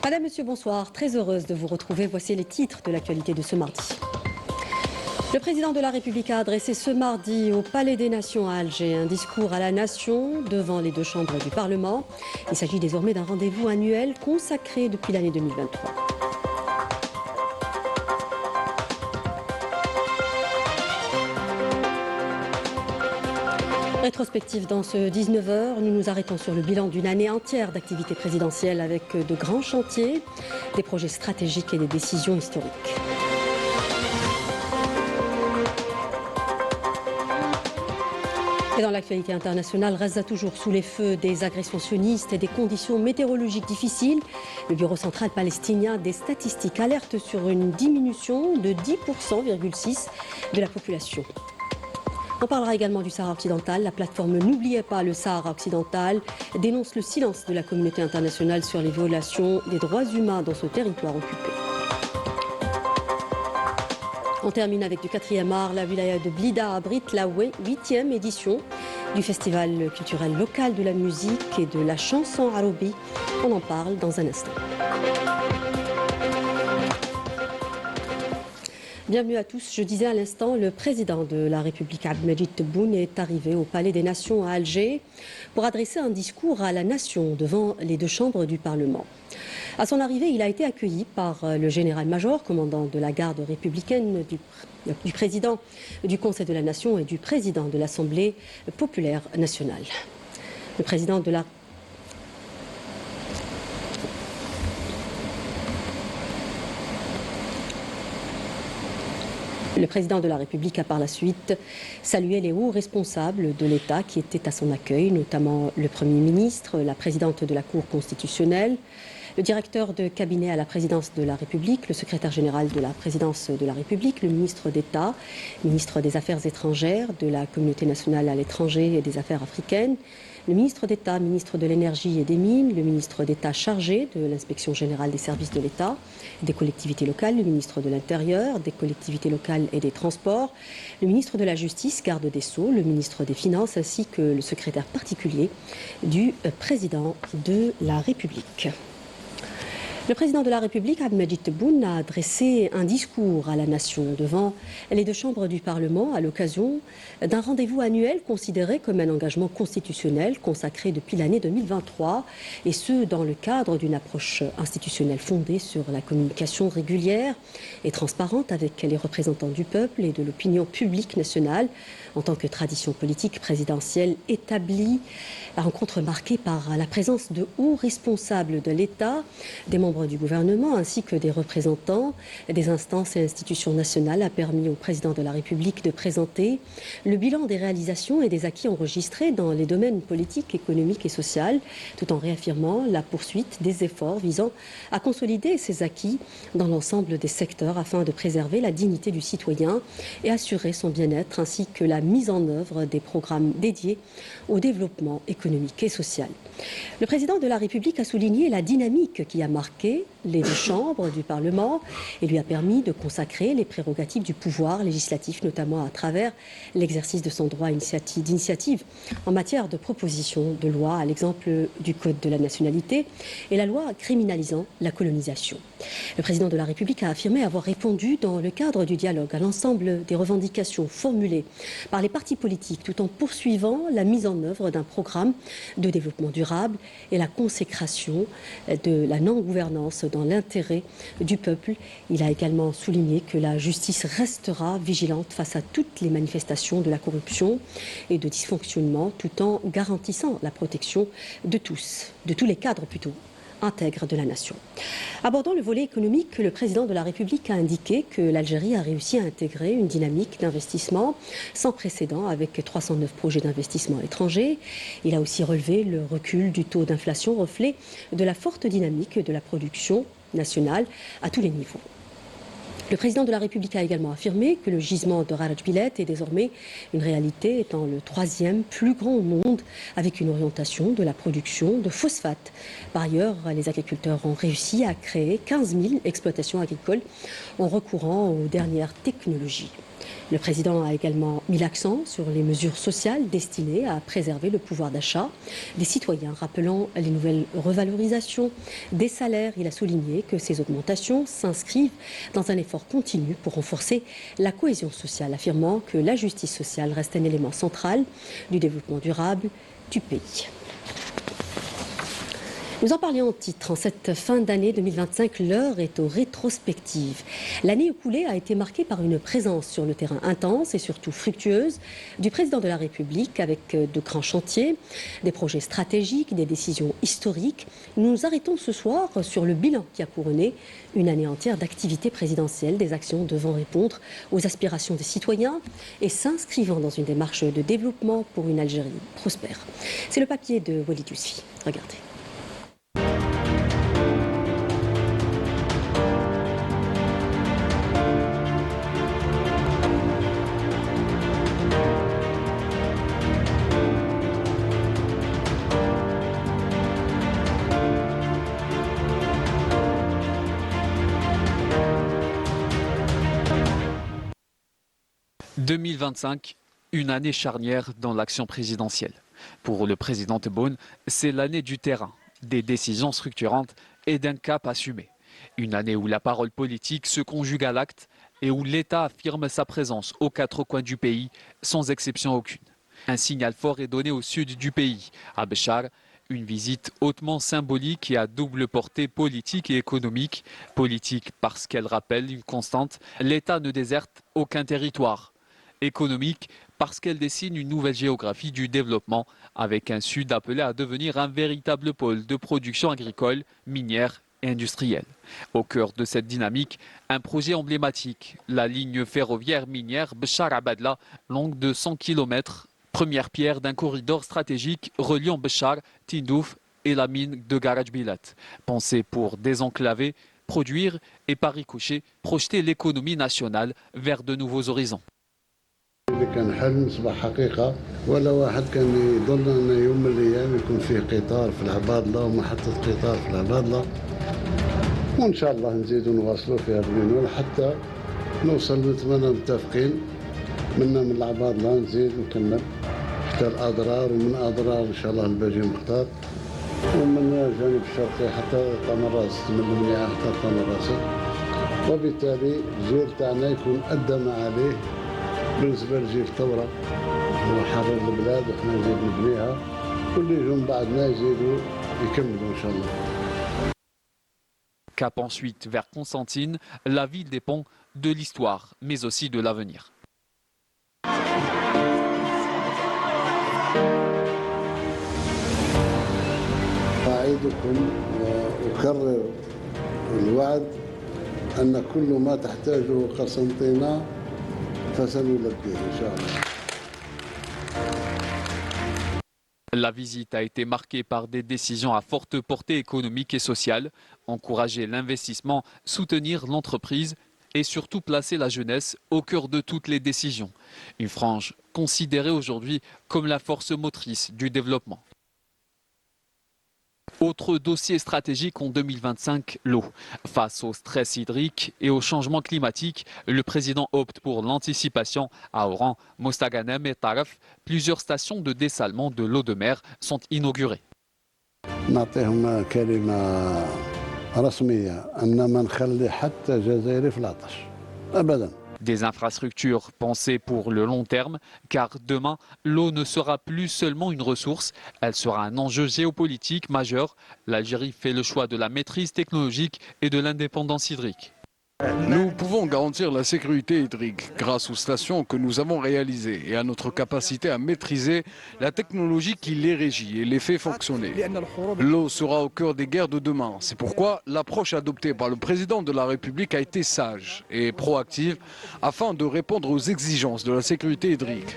Madame, Monsieur, bonsoir. Très heureuse de vous retrouver. Voici les titres de l'actualité de ce mardi. Le président de la République a adressé ce mardi au Palais des Nations à Alger un discours à la nation devant les deux chambres du Parlement. Il s'agit désormais d'un rendez-vous annuel consacré depuis l'année 2023. Rétrospective dans ce 19h, nous nous arrêtons sur le bilan d'une année entière d'activité présidentielle avec de grands chantiers, des projets stratégiques et des décisions historiques. Et dans l'actualité internationale, Gaza toujours sous les feux des agressions sionistes et des conditions météorologiques difficiles. Le Bureau central palestinien des statistiques alerte sur une diminution de 10,6% de la population. On parlera également du Sahara occidental. La plateforme N'oubliez pas le Sahara occidental dénonce le silence de la communauté internationale sur les violations des droits humains dans ce territoire occupé. On termine avec du 4e art. La wilaya de Blida abrite la 8e édition du festival culturel local de la musique et de la chanson arabi. On en parle dans un instant. Bienvenue à tous. Je disais à l'instant, le président de la République, Abdelmadjid Tebboune, est arrivé au Palais des Nations à Alger pour adresser un discours à la nation devant les deux chambres du Parlement. À son arrivée, il a été accueilli par le général-major, commandant de la garde républicaine, du président du Conseil de la Nation et du président de l'Assemblée populaire nationale. Le président de la République a par la suite salué les hauts responsables de l'État qui étaient à son accueil, notamment le Premier ministre, la présidente de la Cour constitutionnelle, le directeur de cabinet à la présidence de la République, le secrétaire général de la présidence de la République, le ministre d'État, ministre des Affaires étrangères, de la communauté nationale à l'étranger et des Affaires africaines, le ministre d'État, ministre de l'Énergie et des Mines, le ministre d'État chargé de l'Inspection générale des services de l'État, des collectivités locales, le ministre de l'Intérieur, des collectivités locales et des Transports, le ministre de la Justice, garde des Sceaux, le ministre des Finances ainsi que le secrétaire particulier du président de la République. Le président de la République, Abdelmadjid Tebboune, a adressé un discours à la nation devant les deux chambres du Parlement à l'occasion d'un rendez-vous annuel considéré comme un engagement constitutionnel consacré depuis l'année 2023, et ce dans le cadre d'une approche institutionnelle fondée sur la communication régulière et transparente avec les représentants du peuple et de l'opinion publique nationale en tant que tradition politique présidentielle établie. La rencontre marquée par la présence de hauts responsables de l'État, des membres du gouvernement ainsi que des représentants des instances et institutions nationales a permis au président de la République de présenter le bilan des réalisations et des acquis enregistrés dans les domaines politiques, économiques et sociaux, tout en réaffirmant la poursuite des efforts visant à consolider ces acquis dans l'ensemble des secteurs afin de préserver la dignité du citoyen et assurer son bien-être ainsi que la mise en œuvre des programmes dédiés au développement économique et social. Le président de la République a souligné la dynamique qui a marqué les deux chambres du Parlement et lui a permis de consacrer les prérogatives du pouvoir législatif, notamment à travers l'exercice de son droit d'initiative en matière de proposition de loi, à l'exemple du Code de la nationalité et la loi criminalisant la colonisation. Le président de la République a affirmé avoir répondu dans le cadre du dialogue à l'ensemble des revendications formulées par les partis politiques, tout en poursuivant la mise en œuvre d'un programme de développement durable et la consécration de la non-gouvernance dans l'intérêt du peuple. Il a également souligné que la justice restera vigilante face à toutes les manifestations de la corruption et de dysfonctionnement, tout en garantissant la protection de tous les cadres plutôt intègre de la nation. Abordant le volet économique, le président de la République a indiqué que l'Algérie a réussi à intégrer une dynamique d'investissement sans précédent avec 309 projets d'investissement étrangers. Il a aussi relevé le recul du taux d'inflation, reflet de la forte dynamique de la production nationale à tous les niveaux. Le président de la République a également affirmé que le gisement de Rarajbilet est désormais une réalité, étant le 3e plus grand au monde, avec une orientation de la production de phosphate. Par ailleurs, les agriculteurs ont réussi à créer 15 000 exploitations agricoles en recourant aux dernières technologies. Le président a également mis l'accent sur les mesures sociales destinées à préserver le pouvoir d'achat des citoyens, rappelant les nouvelles revalorisations des salaires. Il a souligné que ces augmentations s'inscrivent dans un effort continu pour renforcer la cohésion sociale, affirmant que la justice sociale reste un élément central du développement durable du pays. Nous en parlions en titre. En cette fin d'année 2025, l'heure est aux rétrospectives. L'année écoulée a été marquée par une présence sur le terrain intense et surtout fructueuse du président de la République avec de grands chantiers, des projets stratégiques, des décisions historiques. Nous nous arrêtons ce soir sur le bilan qui a couronné une année entière d'activité présidentielle, des actions devant répondre aux aspirations des citoyens et s'inscrivant dans une démarche de développement pour une Algérie prospère. C'est le papier de Walid Yousfi. Regardez. « 2025, une année charnière dans l'action présidentielle. Pour le président Tebboune, c'est l'année du terrain, des décisions structurantes et d'un cap assumé. Une année où la parole politique se conjugue à l'acte et où l'État affirme sa présence aux quatre coins du pays, sans exception aucune. Un signal fort est donné au sud du pays, à Béchar, une visite hautement symbolique et à double portée politique et économique. Politique parce qu'elle rappelle une constante, l'État ne déserte aucun territoire. Économique parce qu'elle dessine une nouvelle géographie du développement avec un sud appelé à devenir un véritable pôle de production agricole, minière et industrielle. Au cœur de cette dynamique, un projet emblématique, la ligne ferroviaire minière Béchar-Abadla, longue de 100 km, première pierre d'un corridor stratégique reliant Béchar, Tindouf et la mine de Garaj Bilat. Pensée pour désenclaver, produire et par ricochet projeter l'économie nationale vers de nouveaux horizons. اللي كان حلم صبح حقيقة ولا واحد كان يظن أن يوم من الأيام يكون فيه قطار في العبادلة ومحطة قطار في العبادلة وإن شاء الله نزيدوا نواصلوا في هذا المنوال حتى نوصل نتمنى متفقين منا من العبادلة نزيد نكمل حتى الأضرار ومن أضرار إن شاء الله الباجي مختار ومن الجانب الشرقي حتى طمراس من المنيعة حتى طمراس وبالتالي الجيل تاعنا يكون أدى ما عليه. بالنسبة لجيل الثورة هو حرر البلاد وحنا نزيد نبنيها واللي يجوا من بعدنا يزيدوا يكملوا إن شاء الله. Cap ensuite vers Constantine, la ville dépend de l'histoire, mais aussi de l'avenir. أعيدكم وأكرر الوعد أن كل ما تحتاجه قسنطينة La visite a été marquée par des décisions à forte portée économique et sociale, encourager l'investissement, soutenir l'entreprise et surtout placer la jeunesse au cœur de toutes les décisions. Une frange considérée aujourd'hui comme la force motrice du développement. Autre dossier stratégique en 2025, l'eau. Face au stress hydrique et au changement climatique, le président opte pour l'anticipation. À Oran, Mostaganem et Taraf, plusieurs stations de dessalement de l'eau de mer sont inaugurées. Des infrastructures pensées pour le long terme, car demain, l'eau ne sera plus seulement une ressource, elle sera un enjeu géopolitique majeur. L'Algérie fait le choix de la maîtrise technologique et de l'indépendance hydrique. Nous pouvons garantir la sécurité hydrique grâce aux stations que nous avons réalisées et à notre capacité à maîtriser la technologie qui les régit et les fait fonctionner. L'eau sera au cœur des guerres de demain. C'est pourquoi l'approche adoptée par le président de la République a été sage et proactive afin de répondre aux exigences de la sécurité hydrique.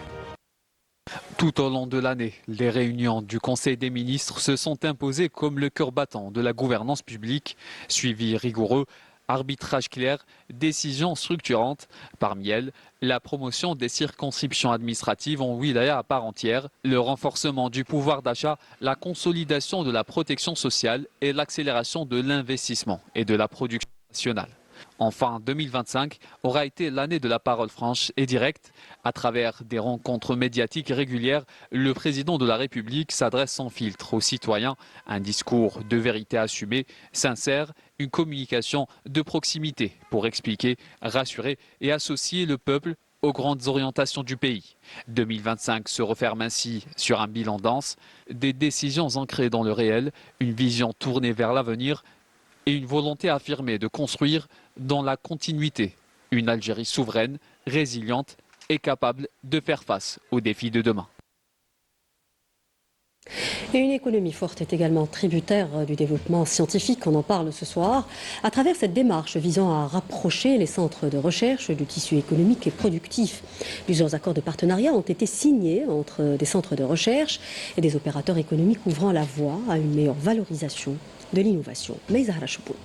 Tout au long de l'année, les réunions du Conseil des ministres se sont imposées comme le cœur battant de la gouvernance publique, suivi rigoureux, arbitrage clair, décisions structurantes. Parmi elles, la promotion des circonscriptions administratives en wilaya à part entière, le renforcement du pouvoir d'achat, la consolidation de la protection sociale et l'accélération de l'investissement et de la production nationale. Enfin, 2025 aura été l'année de la parole franche et directe. À travers des rencontres médiatiques régulières, le président de la République s'adresse sans filtre aux citoyens. Un discours de vérité assumée, sincère, une communication de proximité pour expliquer, rassurer et associer le peuple aux grandes orientations du pays. 2025 se referme ainsi sur un bilan dense, des décisions ancrées dans le réel, une vision tournée vers l'avenir et une volonté affirmée de construire dans la continuité une Algérie souveraine, résiliente et capable de faire face aux défis de demain. Et une économie forte est également tributaire du développement scientifique, on en parle ce soir, à travers cette démarche visant à rapprocher les centres de recherche du tissu économique et productif. Plusieurs accords de partenariat ont été signés entre des centres de recherche et des opérateurs économiques ouvrant la voie à une meilleure valorisation de l'innovation. Meïzahra Choupout.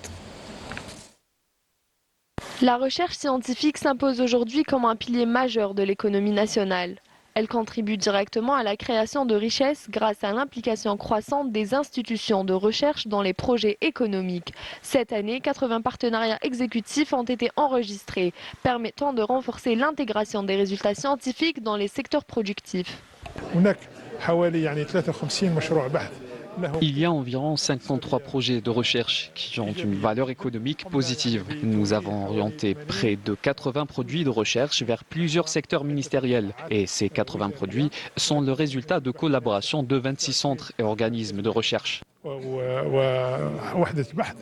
La recherche scientifique s'impose aujourd'hui comme un pilier majeur de l'économie nationale. Elle contribue directement à la création de richesses grâce à l'implication croissante des institutions de recherche dans les projets économiques. Cette année, 80 partenariats exécutifs ont été enregistrés, permettant de renforcer l'intégration des résultats scientifiques dans les secteurs productifs. Il y a environ 53 projets de recherche qui ont une valeur économique positive. Nous avons orienté près de 80 produits de recherche vers plusieurs secteurs ministériels. Et ces 80 produits sont le résultat de collaboration de 26 centres et organismes de recherche.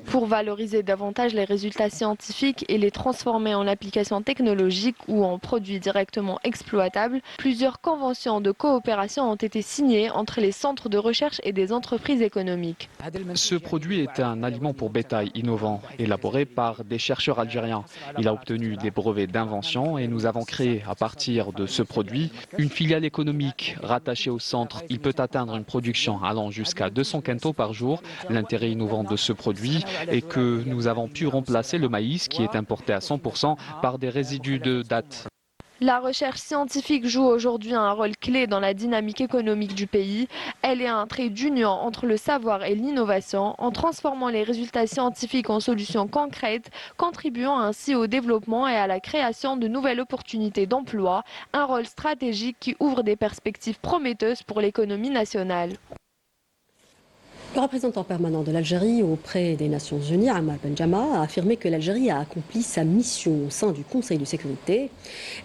Pour valoriser davantage les résultats scientifiques et les transformer en applications technologiques ou en produits directement exploitables, plusieurs conventions de coopération ont été signées entre les centres de recherche et des entreprises économiques. Ce produit est un aliment pour bétail innovant, élaboré par des chercheurs algériens. Il a obtenu des brevets d'invention et nous avons créé à partir de ce produit une filiale économique rattachée au centre. Il peut atteindre une production allant jusqu'à 200 quintaux par jour. L'intérêt innovant de ce produit est que nous avons pu remplacer le maïs qui est importé à 100% par des résidus de dattes. La recherche scientifique joue aujourd'hui un rôle clé dans la dynamique économique du pays. Elle est un trait d'union entre le savoir et l'innovation en transformant les résultats scientifiques en solutions concrètes, contribuant ainsi au développement et à la création de nouvelles opportunités d'emploi, un rôle stratégique qui ouvre des perspectives prometteuses pour l'économie nationale. Le représentant permanent de l'Algérie auprès des Nations Unies, Ammar Benjama, a affirmé que l'Algérie a accompli sa mission au sein du Conseil de sécurité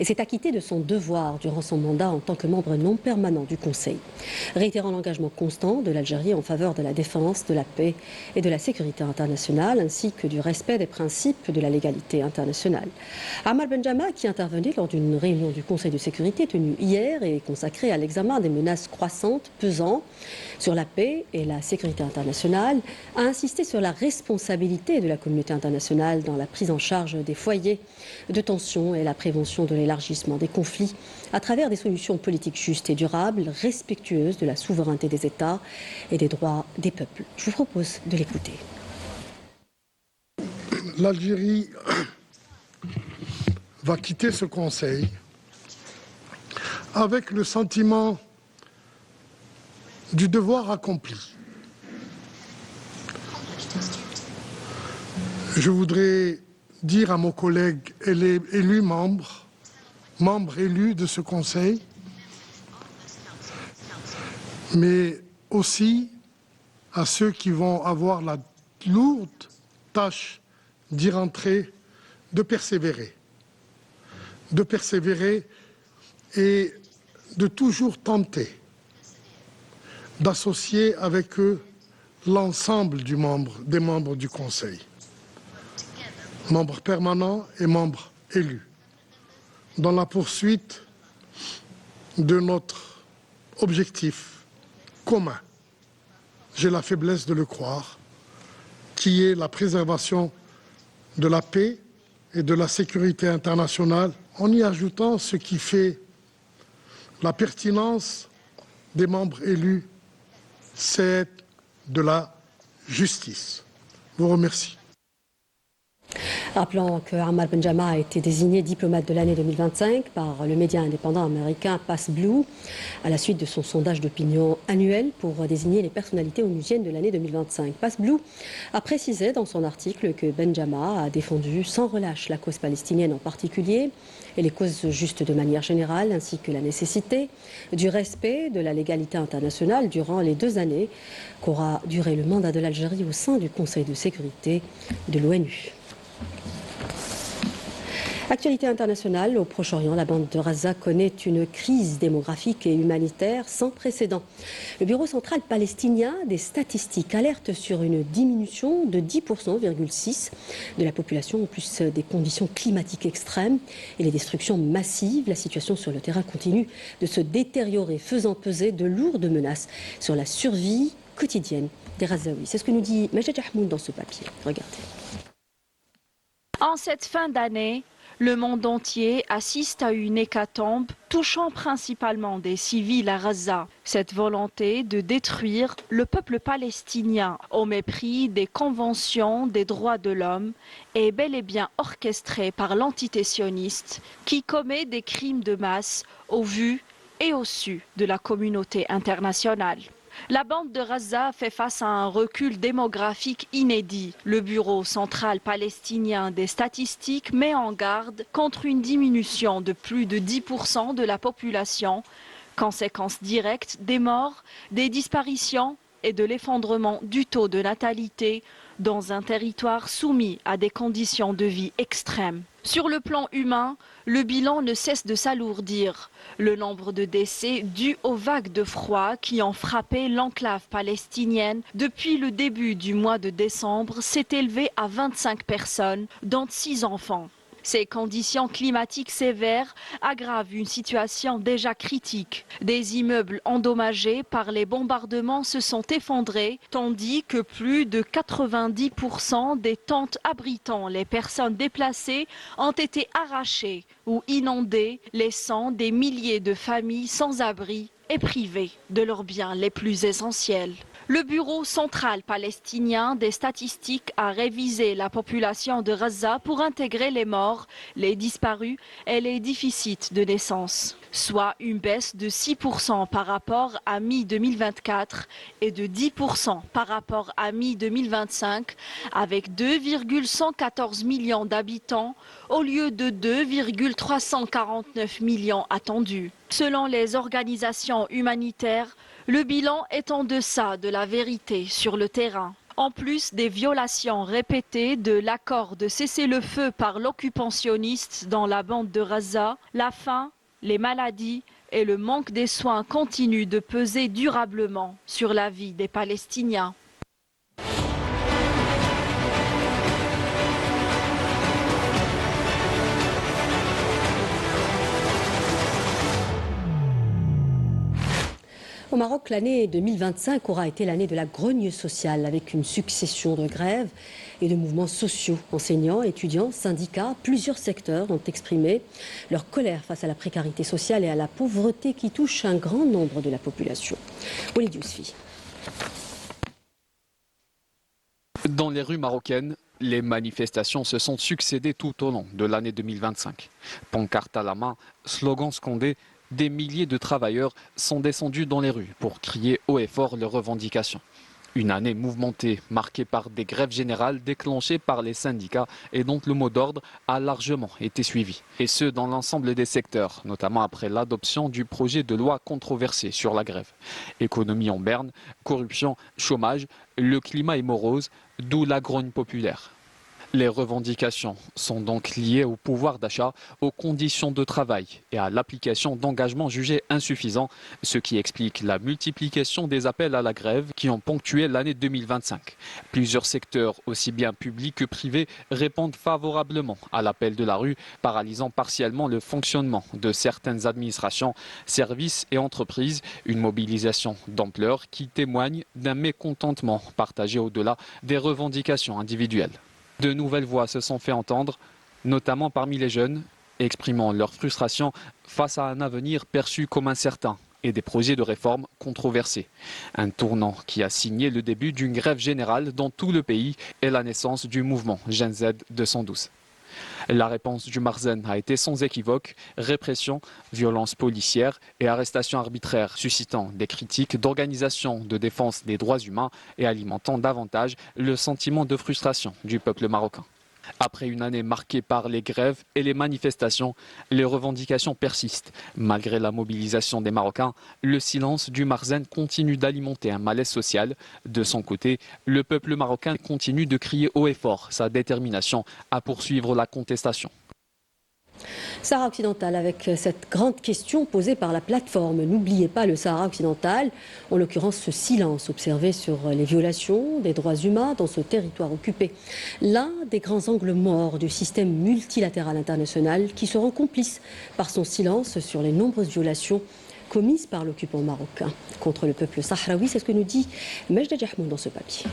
et s'est acquittée de son devoir durant son mandat en tant que membre non permanent du Conseil, réitérant l'engagement constant de l'Algérie en faveur de la défense, de la paix et de la sécurité internationale, ainsi que du respect des principes de la légalité internationale. Ammar Benjama, qui intervenait lors d'une réunion du Conseil de sécurité tenue hier et consacrée à l'examen des menaces croissantes pesant sur la paix et la sécurité internationale, a insisté sur la responsabilité de la communauté internationale dans la prise en charge des foyers de tension et la prévention de l'élargissement des conflits à travers des solutions politiques justes et durables, respectueuses de la souveraineté des États et des droits des peuples. Je vous propose de l'écouter. L'Algérie va quitter ce Conseil avec le sentiment du devoir accompli. Je voudrais dire à nos collègues élus membres élus de ce Conseil, mais aussi à ceux qui vont avoir la lourde tâche d'y rentrer, de persévérer et de toujours tenter d'associer avec eux l'ensemble des membres du Conseil, membres permanents et membres élus, dans la poursuite de notre objectif commun, j'ai la faiblesse de le croire, qui est la préservation de la paix et de la sécurité internationale, en y ajoutant ce qui fait la pertinence des membres élus, c'est de la justice. Je vous remercie. Rappelons que Ammar Benjama a été désigné diplomate de l'année 2025 par le média indépendant américain PassBlue à la suite de son sondage d'opinion annuel pour désigner les personnalités onusiennes de l'année 2025. PassBlue a précisé dans son article que Benjama a défendu sans relâche la cause palestinienne en particulier et les causes justes de manière générale, ainsi que la nécessité du respect de la légalité internationale durant les 2 années qu'aura duré le mandat de l'Algérie au sein du Conseil de sécurité de l'ONU. Actualité internationale, au Proche-Orient, la bande de Gaza connaît une crise démographique et humanitaire sans précédent. Le Bureau central palestinien des statistiques alerte sur une diminution de 10,6% de la population, en plus des conditions climatiques extrêmes et les destructions massives. La situation sur le terrain continue de se détériorer, faisant peser de lourdes menaces sur la survie quotidienne des Gazaouis. C'est ce que nous dit Majed Ahmoud dans ce papier. Regardez. En cette fin d'année, le monde entier assiste à une hécatombe touchant principalement des civils à Gaza. Cette volonté de détruire le peuple palestinien au mépris des conventions des droits de l'homme est bel et bien orchestrée par l'entité sioniste qui commet des crimes de masse au vu et au su de la communauté internationale. La bande de Gaza fait face à un recul démographique inédit. Le Bureau central palestinien des statistiques met en garde contre une diminution de plus de 10% de la population, conséquence directe des morts, des disparitions et de l'effondrement du taux de natalité dans un territoire soumis à des conditions de vie extrêmes. Sur le plan humain, le bilan ne cesse de s'alourdir. Le nombre de décès dus aux vagues de froid qui ont frappé l'enclave palestinienne depuis le début du mois de décembre s'est élevé à 25 personnes, dont 6 enfants. Ces conditions climatiques sévères aggravent une situation déjà critique. Des immeubles endommagés par les bombardements se sont effondrés, tandis que plus de 90% des tentes abritant les personnes déplacées ont été arrachées ou inondées, laissant des milliers de familles sans abri et privées de leurs biens les plus essentiels. Le Bureau central palestinien des statistiques a révisé la population de Gaza pour intégrer les morts, les disparus et les déficits de naissance, soit une baisse de 6% par rapport à mi-2024 et de 10% par rapport à mi-2025, avec 2,114 millions d'habitants au lieu de 2,349 millions attendus. Selon les organisations humanitaires, le bilan est en deçà de la vérité sur le terrain. En plus des violations répétées de l'accord de cessez-le-feu par l'occupationniste dans la bande de Gaza, la faim, les maladies et le manque des soins continuent de peser durablement sur la vie des Palestiniens. Au Maroc, l'année 2025 aura été l'année de la grogne sociale avec une succession de grèves et de mouvements sociaux. Enseignants, étudiants, syndicats, plusieurs secteurs ont exprimé leur colère face à la précarité sociale et à la pauvreté qui touche un grand nombre de la population. Walid Yousfi. Dans les rues marocaines, les manifestations se sont succédées tout au long de l'année 2025. Pancartes à la main, slogans scandés, des milliers de travailleurs sont descendus dans les rues pour crier haut et fort leurs revendications. Une année mouvementée, marquée par des grèves générales déclenchées par les syndicats et dont le mot d'ordre a largement été suivi. Et ce, dans l'ensemble des secteurs, notamment après l'adoption du projet de loi controversé sur la grève. Économie en berne, corruption, chômage, le climat est morose, d'où la grogne populaire. Les revendications sont donc liées au pouvoir d'achat, aux conditions de travail et à l'application d'engagements jugés insuffisants, ce qui explique la multiplication des appels à la grève qui ont ponctué l'année 2025. Plusieurs secteurs, aussi bien publics que privés, répondent favorablement à l'appel de la rue, paralysant partiellement le fonctionnement de certaines administrations, services et entreprises. Une mobilisation d'ampleur qui témoigne d'un mécontentement partagé au-delà des revendications individuelles. De nouvelles voix se sont fait entendre, notamment parmi les jeunes, exprimant leur frustration face à un avenir perçu comme incertain et des projets de réforme controversés. Un tournant qui a signé le début d'une grève générale dans tout le pays et la naissance du mouvement Gen Z 212. La réponse du Marzen a été sans équivoque, répression, violence policière et arrestation arbitraire, suscitant des critiques d'organisations de défense des droits humains et alimentant davantage le sentiment de frustration du peuple marocain. Après une année marquée par les grèves et les manifestations, les revendications persistent. Malgré la mobilisation des Marocains, le silence du Marzen continue d'alimenter un malaise social. De son côté, le peuple marocain continue de crier haut et fort sa détermination à poursuivre la contestation. Sahara occidental avec cette grande question posée par la plateforme. N'oubliez pas le Sahara occidental, en l'occurrence ce silence observé sur les violations des droits humains dans ce territoire occupé. L'un des grands angles morts du système multilatéral international qui se rend complice par son silence sur les nombreuses violations commises par l'occupant marocain contre le peuple sahraoui. C'est ce que nous dit Majda Jahmoud dans ce papier.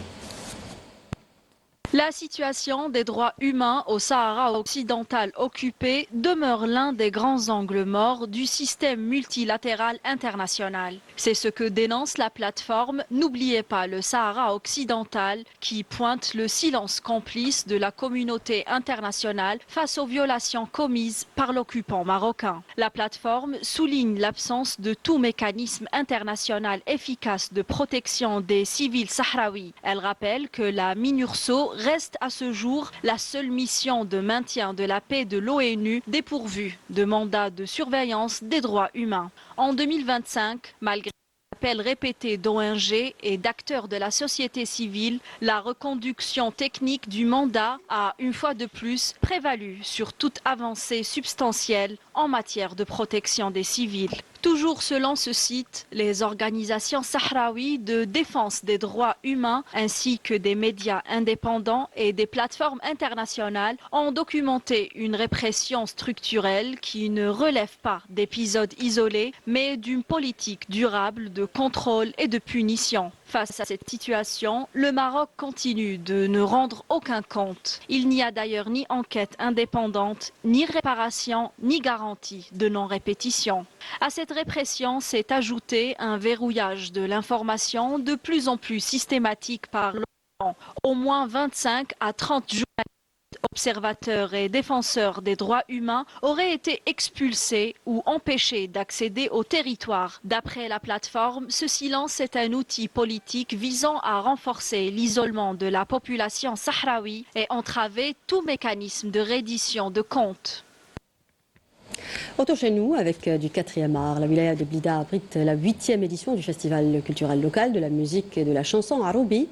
La situation des droits humains au Sahara occidental occupé demeure l'un des grands angles morts du système multilatéral international. C'est ce que dénonce la plateforme N'oubliez pas le Sahara occidental qui pointe le silence complice de la communauté internationale face aux violations commises par l'occupant marocain. La plateforme souligne l'absence de tout mécanisme international efficace de protection des civils sahraouis. Elle rappelle que la MINURSO reste à ce jour la seule mission de maintien de la paix de l'ONU dépourvue de mandat de surveillance des droits humains. En 2025, malgré l'appel répété d'ONG et d'acteurs de la société civile, la reconduction technique du mandat a une fois de plus prévalu sur toute avancée substantielle en matière de protection des civils. Toujours selon ce site, les organisations sahraouies de défense des droits humains ainsi que des médias indépendants et des plateformes internationales ont documenté une répression structurelle qui ne relève pas d'épisodes isolés mais d'une politique durable de contrôle et de punition. Face à cette situation, le Maroc continue de ne rendre aucun compte. Il n'y a d'ailleurs ni enquête indépendante, ni réparation, ni garantie de non-répétition. À cette répression s'est ajouté un verrouillage de l'information de plus en plus systématique par l'ONU. Au moins 25 à 30 journalistes, observateurs et défenseurs des droits humains auraient été expulsés ou empêchés d'accéder au territoire. D'après la plateforme, ce silence est un outil politique visant à renforcer l'isolement de la population sahraoui et entraver tout mécanisme de reddition de comptes. Retour chez nous avec du 4e art. La wilaya de Blida abrite la 8e édition du festival culturel local de la musique et de la chanson Aroubi.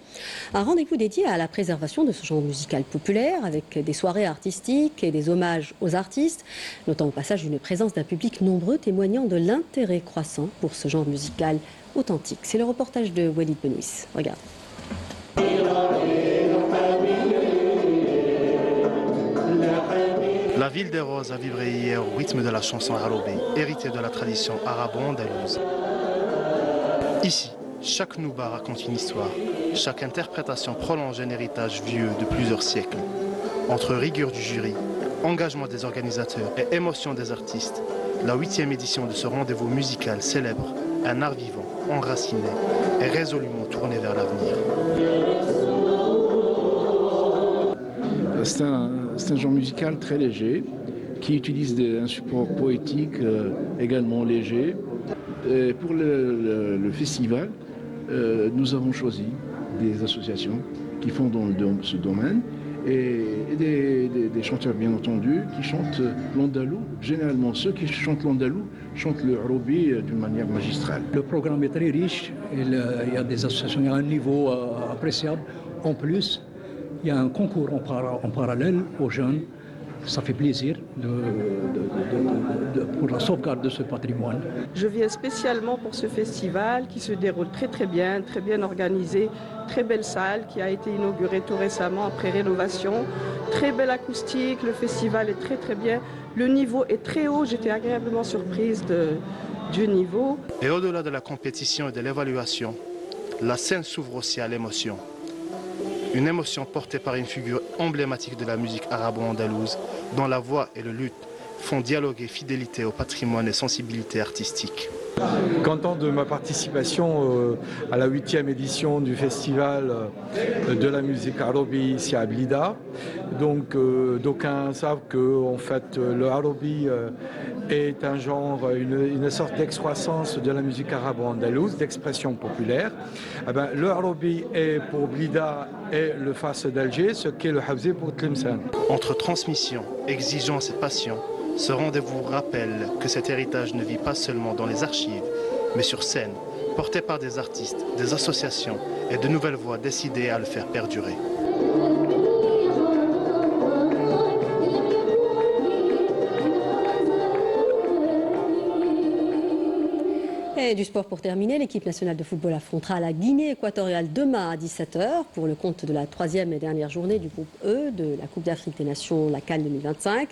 Un rendez-vous dédié à la préservation de ce genre musical populaire avec des soirées artistiques et des hommages aux artistes, notant au passage une présence d'un public nombreux témoignant de l'intérêt croissant pour ce genre musical authentique. C'est le reportage de Walid Benouis. Regarde. La ville des Roses a vibré hier au rythme de la chanson Aroubi, héritée de la tradition arabo-andalouse. Ici, chaque nouba raconte une histoire. Chaque interprétation prolonge un héritage vieux de plusieurs siècles. Entre rigueur du jury, engagement des organisateurs et émotion des artistes, la 8e édition de ce rendez-vous musical célèbre un art vivant, enraciné et résolument tourné vers l'avenir. C'est un genre musical très léger qui utilise un support poétique également léger. Et pour le festival, nous avons choisi des associations qui font dans ce domaine et des chanteurs bien entendu qui chantent l'andalou. Généralement ceux qui chantent l'andalou chantent le Aroubi d'une manière magistrale. Le programme est très riche, il y a des associations, il y a un niveau appréciable. En plus, il y a un concours en parallèle aux jeunes. Ça fait plaisir pour la sauvegarde de ce patrimoine. Je viens spécialement pour ce festival qui se déroule très bien organisé, très belle salle qui a été inaugurée tout récemment après rénovation. Très belle acoustique, le festival est très bien. Le niveau est très haut, j'étais agréablement surprise du niveau. Et au-delà de la compétition et de l'évaluation, la scène s'ouvre aussi à l'émotion. Une émotion portée par une figure emblématique de la musique arabo-andalouse, dont la voix et le luth font dialoguer fidélité au patrimoine et sensibilité artistique. Content de ma participation à la 8e édition du festival de la musique arabi ici à Blida. Donc d'aucuns savent que en fait, le arabi est un genre, une sorte d'excroissance de la musique arabo-andalouse, d'expression populaire. Eh ben, le arabi est pour Blida et le Fas d'Alger ce qu'est le hawzi pour Tlemcen. Entre transmission, exigence et passion, ce rendez-vous rappelle que cet héritage ne vit pas seulement dans les archives, mais sur scène, porté par des artistes, des associations et de nouvelles voix décidées à le faire perdurer. Et du sport pour terminer, l'équipe nationale de football affrontera la Guinée équatoriale demain à 17h pour le compte de la 3e et dernière journée du groupe E de la Coupe d'Afrique des Nations, la CAN 2025.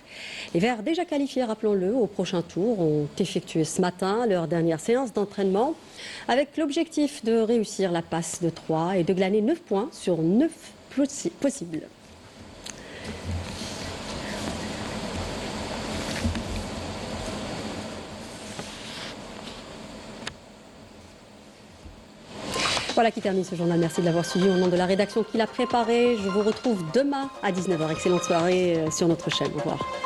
Les Verts, déjà qualifiés, rappelons-le, au prochain tour, ont effectué ce matin leur dernière séance d'entraînement avec l'objectif de réussir la passe de 3 et de glaner 9 points sur 9 possibles. Voilà qui termine ce journal. Merci de l'avoir suivi au nom de la rédaction qui l'a préparé. Je vous retrouve demain à 19h. Excellente soirée sur notre chaîne. Au revoir.